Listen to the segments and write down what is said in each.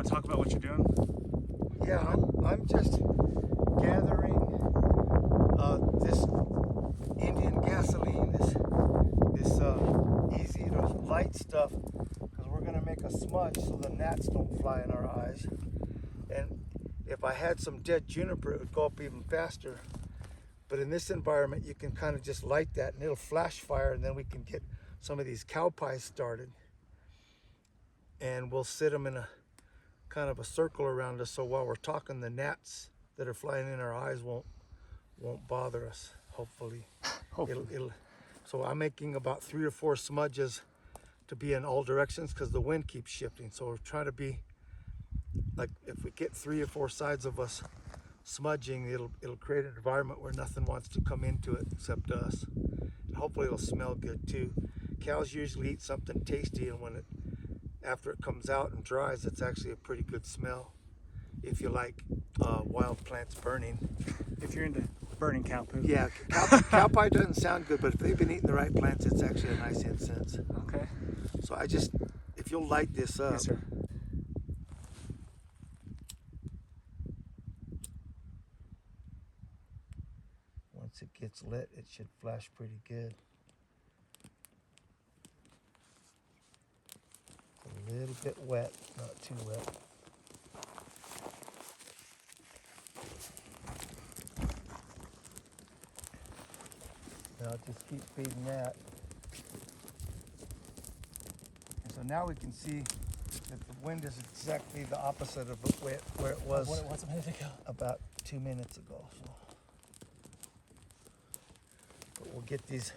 want to talk about what you're doing? Yeah, I'm just gathering this Indian gasoline, this easy to light stuff, because we're gonna make a smudge so the gnats don't fly in our eyes. And if I had some dead juniper, it would go up even faster. But in this environment, you can kind of just light that and it'll flash fire, and then we can get some of these cow pies started. And we'll sit them in a kind of a circle around us, so while we're talking, the gnats that are flying in our eyes won't bother us, hopefully. So I'm making about 3 or 4 smudges to be in all directions because the wind keeps shifting. So we're trying to be like, if we get 3 or 4 sides of us smudging, it'll create an environment where nothing wants to come into it except us. And hopefully it'll smell good too. Cows usually eat something tasty, and after it comes out and dries, it's actually a pretty good smell if you like wild plants burning. If you're into burning cow poop. Yeah, cow pie doesn't sound good, but if they've been eating the right plants, it's actually a nice incense. Okay. So if you'll light this up. Yes, sir. Once it gets lit, it should flash pretty good. A little bit wet, not too wet. And I'll just keep feeding that. And so now we can see that the wind is exactly the opposite of where it was What it was a minute ago. about 2 minutes ago. So. But we'll get these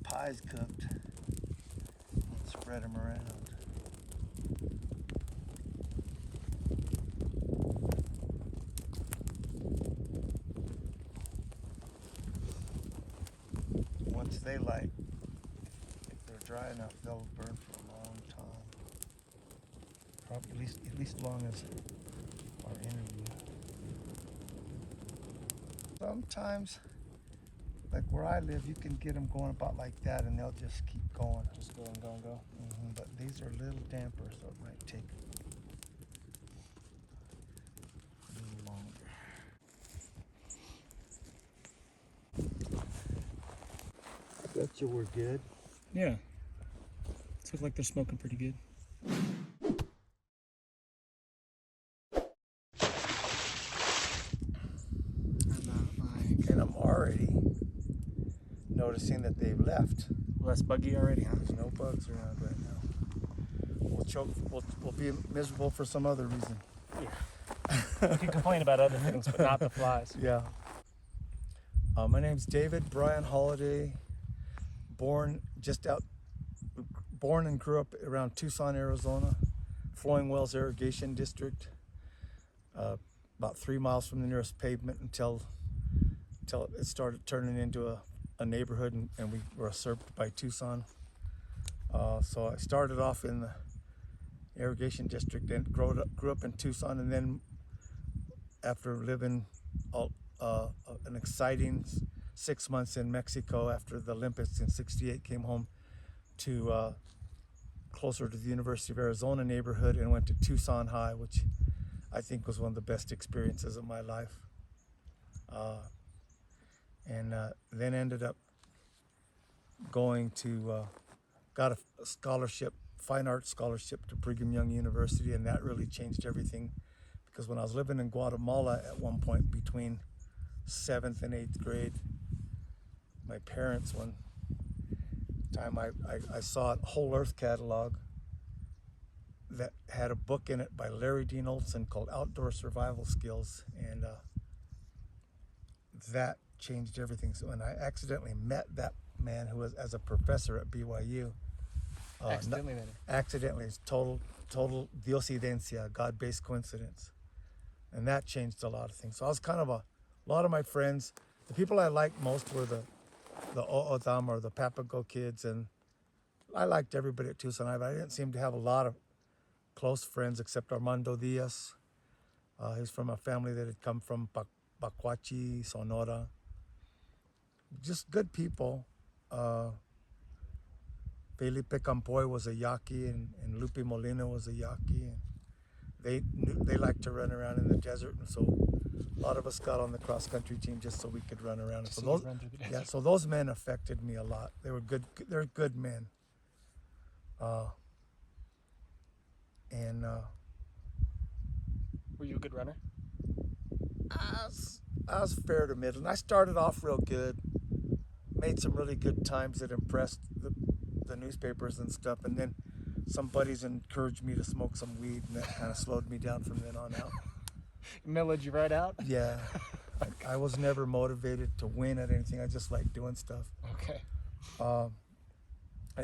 pies cooked and spread them around. Once they light, if they're dry enough, they'll burn for a long time. Probably at least long as our interview. Sometimes, like where I live, you can get them going about like that, and they'll just keep going. Just go and go and go. But these are a little damper, so it might take a little longer. I bet you we're good. Yeah. It looks like they're smoking pretty good. And I'm already noticing that they've left. Less buggy already, huh? There's no bugs around right now. We'll choke. We'll be miserable for some other reason. Yeah. You can complain about other things, but not the flies. Yeah. My name's David Brian Holladay. Born and grew up around Tucson, Arizona, Flowing Wells Irrigation District. About 3 miles from the nearest pavement until it started turning into a neighborhood, and we were served by Tucson. So I started off in the irrigation district and grew up in Tucson, and then after living an exciting 6 months in Mexico after the Olympics in '68, came home to closer to the University of Arizona neighborhood and went to Tucson High, which I think was one of the best experiences of my life. And then ended up going to, got a scholarship, fine arts scholarship to Brigham Young University, and that really changed everything, because when I was living in Guatemala at one point between 7th and 8th grade, my parents, one time I saw a Whole Earth catalog that had a book in it by Larry Dean Olson called Outdoor Survival Skills, and that changed everything. So when I accidentally met that man who was as a professor at BYU, accidentally, it's total diosidencia, God-based coincidence, and that changed a lot of things. So I was kind of a lot of my friends, the people I liked most were the O'odham or the Papago kids, and I liked everybody at Tucson High, but I didn't seem to have a lot of close friends except Armando Diaz. He's from a family that had come from Bacuachi, Sonora. Just good people. Felipe Campoy was a Yaqui, and Lupe Molina was a Yaqui, and they liked to run around in the desert, and so a lot of us got on the cross country team just so we could run around. Just So so you those, could run through the yeah, desert. so those men affected me a lot. They were good. They're good men. And Were you a good runner? I was fair to middle. And I started off real good, made some really good times that impressed the newspapers and stuff. And then some buddies encouraged me to smoke some weed, and that kind of slowed me down from then on out. Mellowed you right out? Yeah. I was never motivated to win at anything. I just liked doing stuff. Okay. I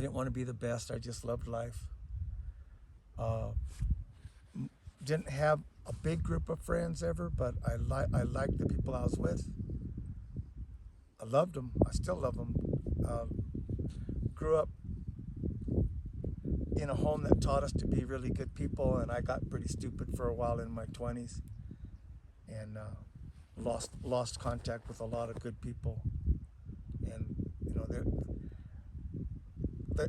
didn't want to be the best. I just loved life. Didn't have a big group of friends ever, but I liked the people I was with. I loved them. I still love them. Grew up in a home that taught us to be really good people, and I got pretty stupid for a while in my 20s, and lost contact with a lot of good people. And you know,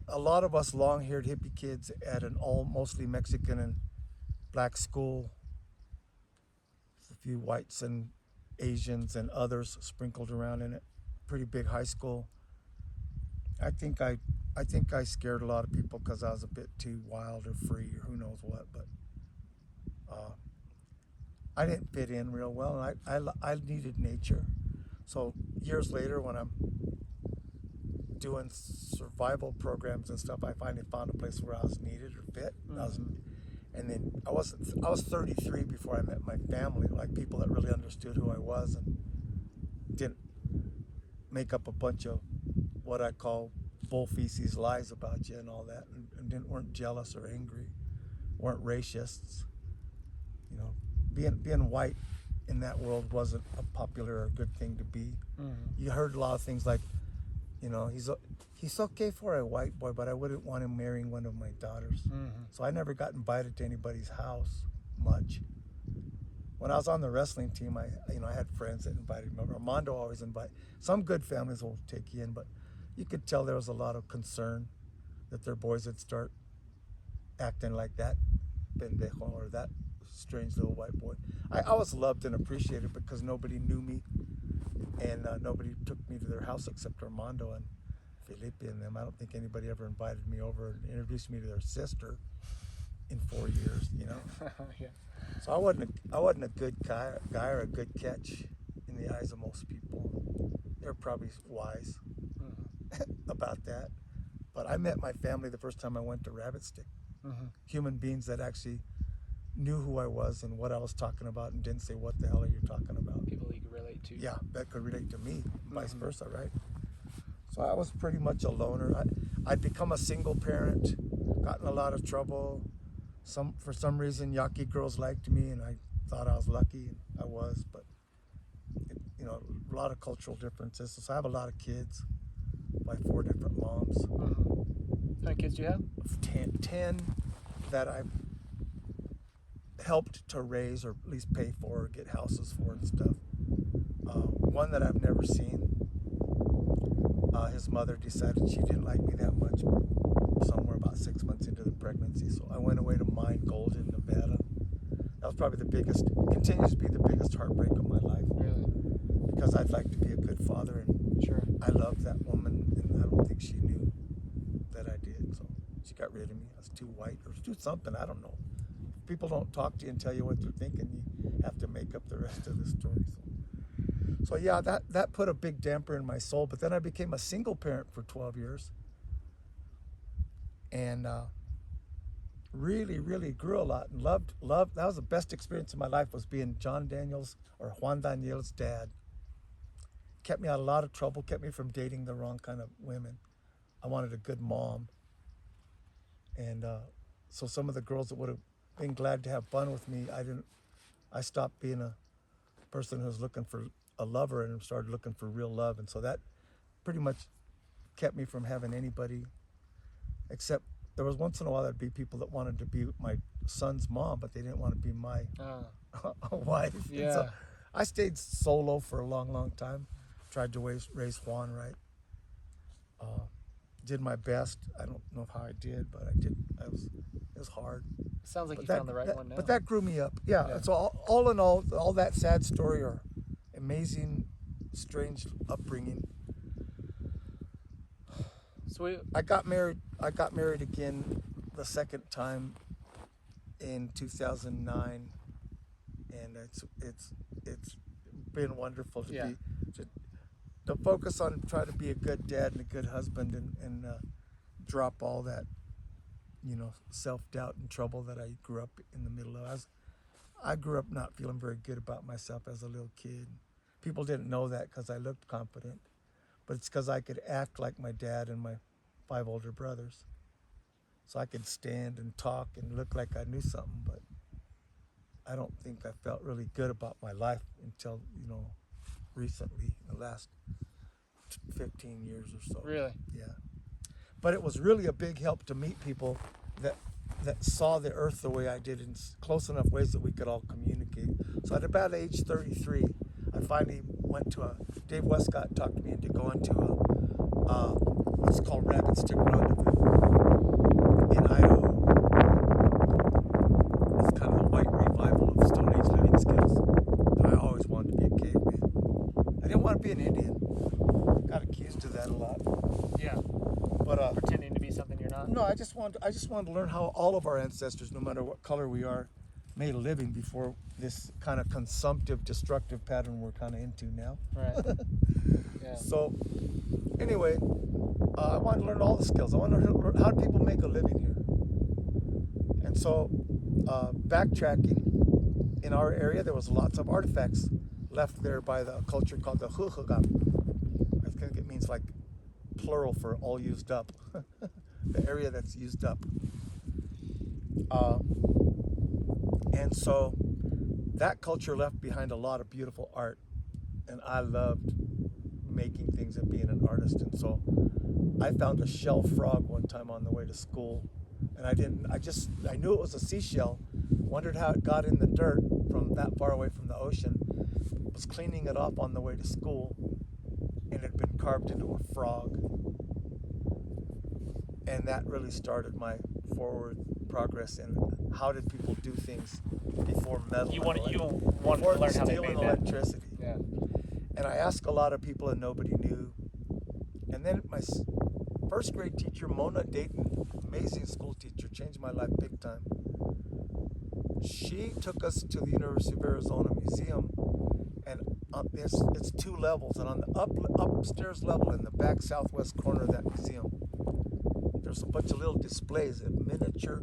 a lot of us long-haired hippie kids at an all mostly Mexican and black school, a few whites and Asians and others sprinkled around in it. Pretty big high school. I think I scared a lot of people because I was a bit too wild or free or who knows what. But I didn't fit in real well, and I needed nature. So years later, when I'm doing survival programs and stuff, I finally found a place where I was needed or fit. And then I was 33 before I met my family, like people that really understood who I was and didn't make up a bunch of what I call bull feces lies about you and all that, and weren't jealous or angry, weren't racists. You know, being white in that world wasn't a popular or good thing to be. You heard a lot of things like, you know, he's okay for a white boy, but I wouldn't want him marrying one of my daughters. So I never got invited to anybody's house much. When I was on the wrestling team, I had friends that invited me. Armando always invited. Some good families will take you in, but you could tell there was a lot of concern that their boys would start acting like that pendejo or that strange little white boy. I was loved and appreciated because nobody knew me, and nobody took me to their house except Armando and Felipe and them. I don't think anybody ever invited me over and introduced me to their sister in 4 years, you know. Yeah. So I wasn't a good guy or a good catch in the eyes of most people. They're probably wise about that. But I met my family the first time I went to Rabbit Stick. Human beings that actually knew who I was and what I was talking about and didn't say, what the hell are you talking about? People you could relate to. Yeah, that could relate to me, vice versa, right? So I was pretty much a loner. I'd become a single parent, got in a lot of trouble. For some reason, Yaqui girls liked me, and I thought I was lucky, and I was, but you know, a lot of cultural differences. So I have a lot of kids by 4 different moms. How many kids do you have? 10 that I've helped to raise or at least pay for or get houses for and stuff. One that I've never seen. His mother decided she didn't like me that much somewhere about 6 months into the pregnancy, so I went away to mine gold in Nevada. That was probably continues to be the biggest heartbreak of my life. Really? Because I'd like to be a good father, and Sure. I loved that woman, and I don't think she knew that I did, so she got rid of me. I was too white or too something, I don't know. If people don't talk to you and tell you what they're thinking, you have to make up the rest of the story. So yeah, that put a big damper in my soul. But then I became a single parent for 12 years. And really, really grew a lot and loved. That was the best experience of my life, was being John Daniel's or Juan Daniel's dad. Kept me out of a lot of trouble, kept me from dating the wrong kind of women. I wanted a good mom. And so some of the girls that would have been glad to have fun with me, I stopped being a person who was looking for a lover and started looking for real love. And so that pretty much kept me from having anybody, except there was once in a while there'd be people that wanted to be my son's mom, but they didn't want to be my wife. Yeah. And so I stayed solo for a long, long time. Tried to raise Juan right. did my best. I don't know how I did, but I did. It was hard. Sounds like But you found the right one now. But that grew me up. Yeah. Yeah. So all in all that sad story or amazing, strange upbringing. So I got married again the second time in 2009, and it's been wonderful to Yeah. to focus on trying to be a good dad and a good husband and drop all that, self-doubt and trouble that I grew up in the middle of. I grew up not feeling very good about myself as a little kid. People didn't know that because I looked confident, but it's because I could act like my dad and my 5 older brothers. So I could stand and talk and look like I knew something, but I don't think I felt really good about my life until, recently, the last 15 years or so. really, Yeah. But it was really a big help to meet people that saw the earth the way I did in close enough ways that we could all communicate. So at about age 33, I finally went to Dave Westcott talked me into going to what's called Rabbit Stick Rendezvous in Idaho. It's kind of the white revival of Stone Age living skills. I always wanted to be a caveman. I didn't want to be an Indian. Got accused of that a lot. yeah. But Pretending to be something you're not. no, I just wanted to learn how all of our ancestors, no matter what color we are, made a living before this kind of consumptive, destructive pattern we're kind of into now. Right. Yeah. So, anyway, I wanted to learn all the skills. I wanted to learn how do people make a living here. And so, backtracking, in our area, there was lots of artifacts left there by the culture called the Holladay. I think it means like plural for all used up. The area that's used up. And so that culture left behind a lot of beautiful art, and I loved making things and being an artist. And so I found a shell frog one time on the way to school, and I knew it was a seashell, wondered how it got in the dirt from that far away from the ocean, was cleaning it up on the way to school, and it had been carved into a frog. And that really started my forward progress in how did people do things before metal. You wanted to before learn how they steel made and that. electricity. Yeah. And I asked a lot of people and nobody knew. And then my first grade teacher, Mona Dayton, amazing school teacher, changed my life big time. She took us to the University of Arizona Museum, and it's 2 levels. And on the upstairs level in the back southwest corner of that museum, there's a bunch of little displays of miniature.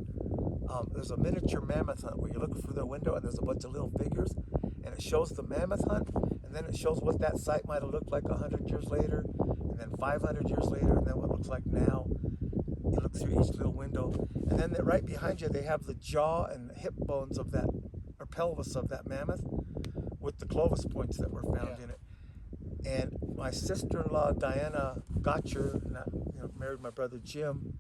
There's a miniature mammoth hunt where you look through the window and there's a bunch of little figures, and it shows the mammoth hunt, and then it shows what that site might have looked like 100 years later, and then 500 years later, and then what it looks like now. You look through each little window, and then right behind you they have the jaw and the hip bones of that, or pelvis of that mammoth, with the Clovis points that were found in it. And my sister-in-law Diana Gotcher, married my brother Jim.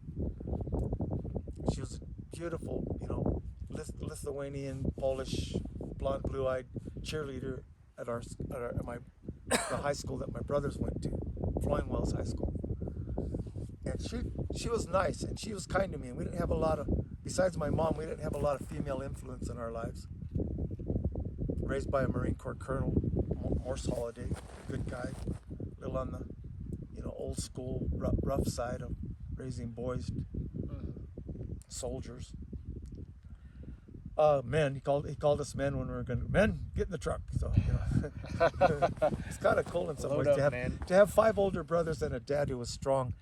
She was a beautiful, Lithuanian, Polish, blonde, blue-eyed cheerleader at the high school that my brothers went to, Floyd Wells High School. And she was nice, and she was kind to me. And we didn't have besides my mom, we didn't have a lot of female influence in our lives. Raised by a Marine Corps colonel, Morse Holladay, good guy, a little on the, old school rough side of raising boys, soldiers. Men, he called us men when we were men, get in the truck. So it's kind of cool in some ways to have 5 older brothers and a dad who was strong.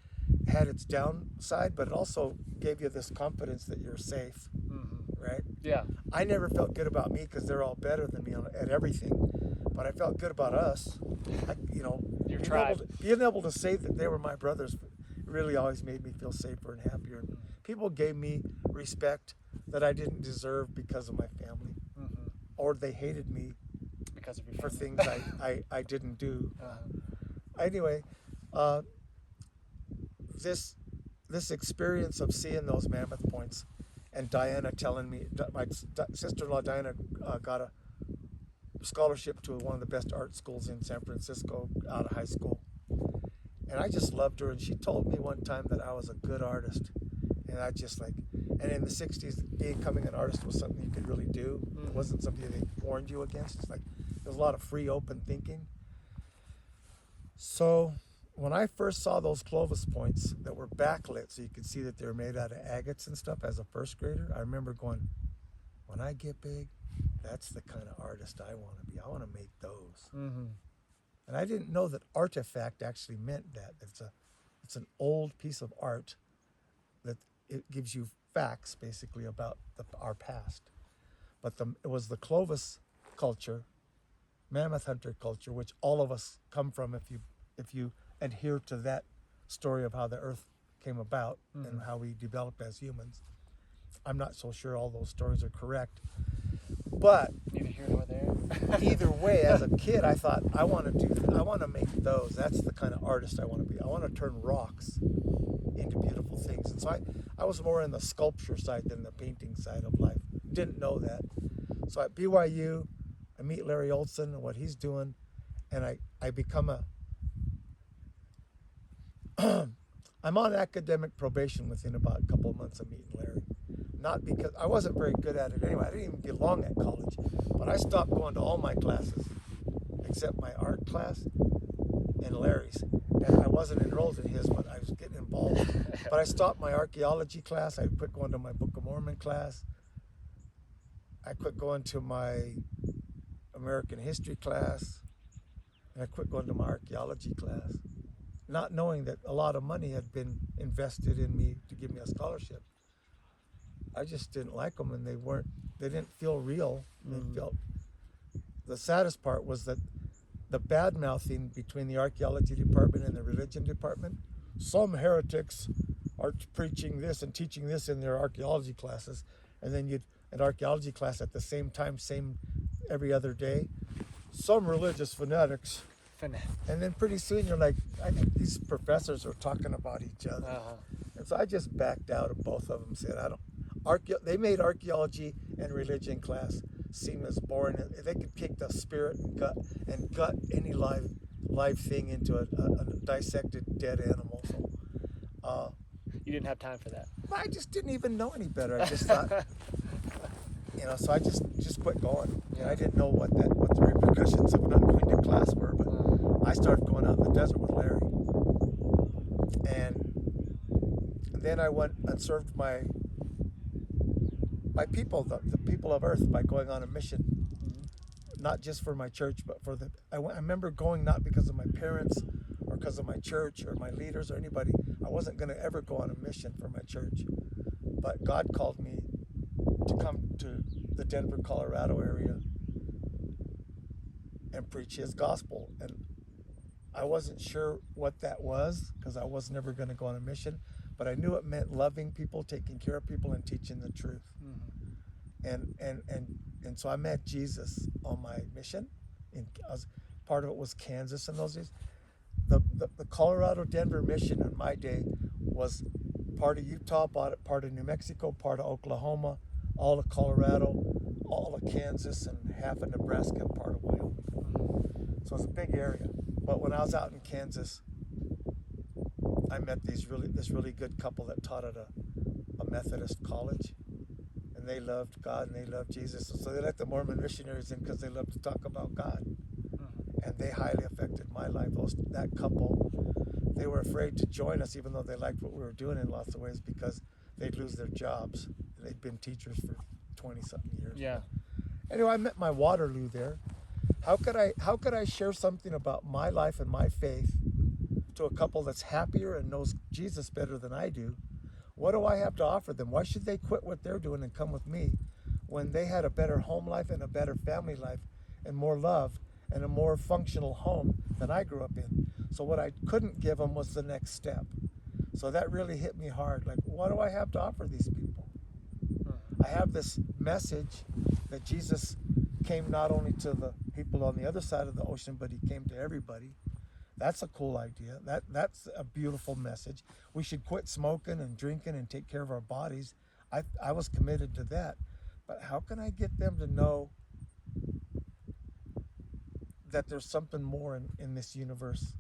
Had its downside, but it also gave you this confidence that you're safe, right? Yeah. I never felt good about me because they're all better than me at everything, but I felt good about us. Your tribe. Being able to say that they were my brothers really always made me feel safer and happier. And people gave me respect that I didn't deserve because of my family, or they hated me because of your for family. things I didn't do. Anyway. This experience of seeing those mammoth points, and Diana telling me, my sister-in-law Diana got a scholarship to one of the best art schools in San Francisco out of high school, And I just loved her. And she told me one time that I was a good artist. And I just like, and in the 60s, becoming an artist was something you could really do. It wasn't something they warned you against. It's like, there was a lot of free, open thinking. So when I first saw those Clovis points that were backlit, so you could see that they were made out of agates and stuff as a first grader, I remember going, when I get big, that's the kind of artist I want to be. I want to make those. And I didn't know that artifact actually meant that. It's an old piece of art that it gives you facts basically about our past. But it was the Clovis culture, mammoth hunter culture, which all of us come from if you adhere to that story of how the earth came about and how we developed as humans. I'm not so sure all those stories are correct, but Neither here nor there. either way, as a kid, I thought I want to make those. That's the kind of artist I want to be. I want to turn rocks into beautiful things. And so I was more in the sculpture side than the painting side of life. Didn't know that. So at BYU, I meet Larry Olson and what he's doing, and I become I'm on academic probation within about a couple of months of meeting Larry. Not because I wasn't very good at it anyway. I didn't even belong at college, but I stopped going to all my classes except my art class and Larry's. And I wasn't enrolled in his, but I was getting involved. But I stopped my archaeology class. I quit going to my Book of Mormon class. I quit going to my American history class. And I quit going to my archaeology class, not knowing that a lot of money had been invested in me to give me a scholarship. I just didn't like them, and they didn't feel real. They felt, the saddest part was that the bad mouthing between the archaeology department and the religion department. Some heretics are preaching this and teaching this in their archaeology classes, and then you'd an archaeology class at the same time, same every other day. Some religious fanatics. And then pretty soon you're like, I think these professors are talking about each other. And so I just backed out of both of them, said, they made archaeology and religion class seem as boring. They could kick the spirit and gut any live thing into a dissected dead animal. So, you didn't have time for that. I just didn't even know any better. I just thought, so I just quit going. And I didn't know what the repercussions of not going to class were, but I started going out in the desert with Larry. And then I went and served my people, the people of Earth, by going on a mission. Not just for my church, but I remember going not because of my parents or because of my church or my leaders or anybody. I wasn't going to ever go on a mission for my church. But God called me to come to the Denver, Colorado area and preach his gospel. And I wasn't sure what that was because I was never going to go on a mission, but I knew it meant loving people, taking care of people, and teaching the truth. And so I met Jesus on my mission. Part of it was Kansas in those days. The Colorado-Denver mission in my day was part of Utah, part of New Mexico, part of Oklahoma, all of Colorado, all of Kansas, and half of Nebraska, and part of Wyoming. So it's a big area. But when I was out in Kansas, I met this really good couple that taught at a Methodist college. And they loved God and they loved Jesus. So they let the Mormon missionaries in because they loved to talk about God. And they highly affected my life. That couple, they were afraid to join us even though they liked what we were doing in lots of ways because they'd lose their jobs. They'd been teachers for 20-something years. Yeah. Anyway, I met my Waterloo there. How could I share something about my life and my faith to a couple that's happier and knows Jesus better than I do? What do I have to offer them? Why should they quit what they're doing and come with me when they had a better home life and a better family life and more love and a more functional home than I grew up in? So what I couldn't give them was the next step. So that really hit me hard. Like, what do I have to offer these people? I have this message that Jesus came not only to the people on the other side of the ocean, but he came to everybody. That's a cool idea. That's a beautiful message. We should quit smoking and drinking and take care of our bodies. I was committed to that. But how can I get them to know that there's something more in this universe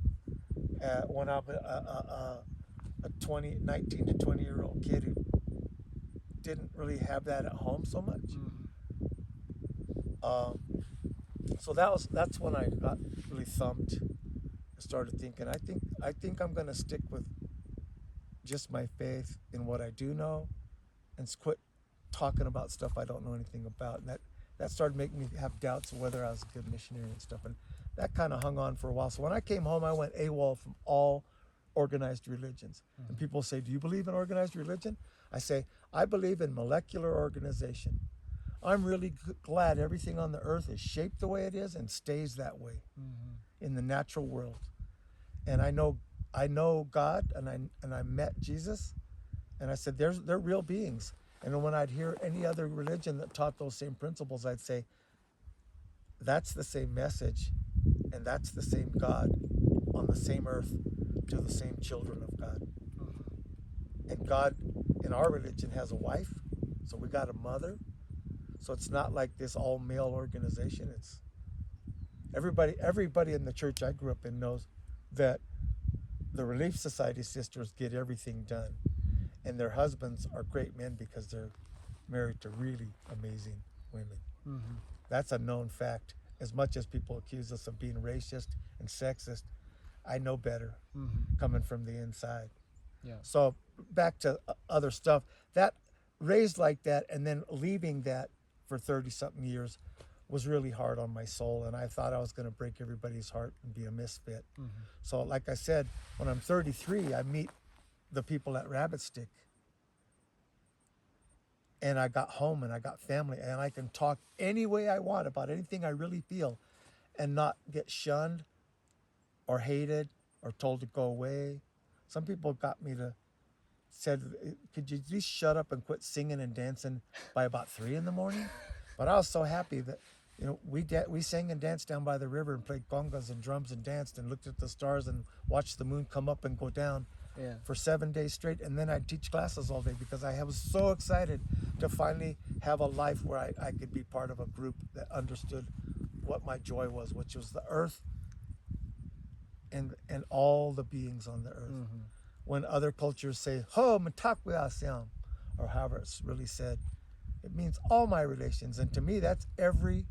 when I'm a 19 to 20-year-old kid who didn't really have that at home so much. So that's when I got really thumped. I started thinking, I think I'm gonna stick with just my faith in what I do know, and quit talking about stuff I don't know anything about. And that started making me have doubts of whether I was a good missionary and stuff. And that kind of hung on for a while. So when I came home, I went AWOL from all organized religions. And people say, do you believe in organized religion? I say, I believe in molecular organization. I'm really glad everything on the earth is shaped the way it is and stays that way in the natural world. And I know God, and I met Jesus, and I said, they're real beings. And when I'd hear any other religion that taught those same principles, I'd say, that's the same message, and that's the same God on the same earth to the same children of God. And God in our religion has a wife, so we got a mother. So it's not like this all male organization. It's everybody in the church I grew up in knows that the Relief Society sisters get everything done, and their husbands are great men because they're married to really amazing women. That's a known fact. As much as people accuse us of being racist and sexist, I know better coming from the inside. Yeah. So back to other stuff. That raised like that and then leaving that for 30-something years was really hard on my soul, and I thought I was going to break everybody's heart and be a misfit. So like I said, when I'm 33, I meet the people at Rabbit Stick, and I got home and I got family, and I can talk any way I want about anything I really feel and not get shunned or hated or told to go away. Some people got me to said, could you at least shut up and quit singing and dancing by about 3 in the morning? But I was so happy that, you know, we sang and danced down by the river and played congas and drums and danced and looked at the stars and watched the moon come up and go down for 7 days straight. And then I'd teach classes all day because I was so excited to finally have a life where I could be part of a group that understood what my joy was, which was the earth and all the beings on the earth. When other cultures say, ho, matakwasiam, or however it's really said, it means all my relations. And to me, that's every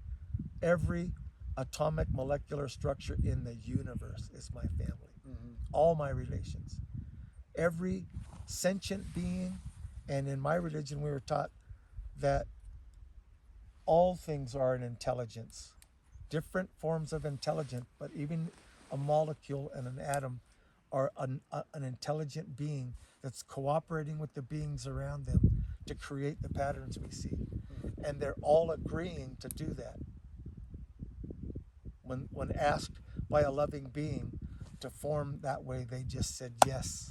atomic molecular structure in the universe is my family. All my relations. Every sentient being, and in my religion, we were taught that all things are an intelligence. Different forms of intelligence, but even a molecule and an atom are an intelligent being that's cooperating with the beings around them to create the patterns we see. And they're all agreeing to do that. When asked by a loving being to form that way, they just said yes.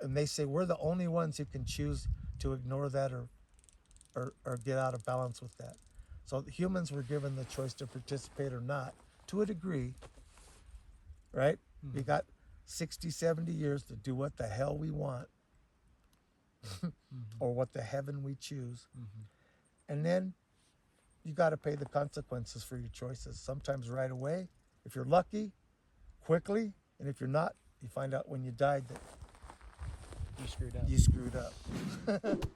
And they say we're the only ones who can choose to ignore that or get out of balance with that. So humans were given the choice to participate or not, to a degree, right? We got 60, 70 years to do what the hell we want or what the heaven we choose. And then you got to pay the consequences for your choices, sometimes right away, if you're lucky, quickly, and if you're not, you find out when you died that You screwed up. you screwed up.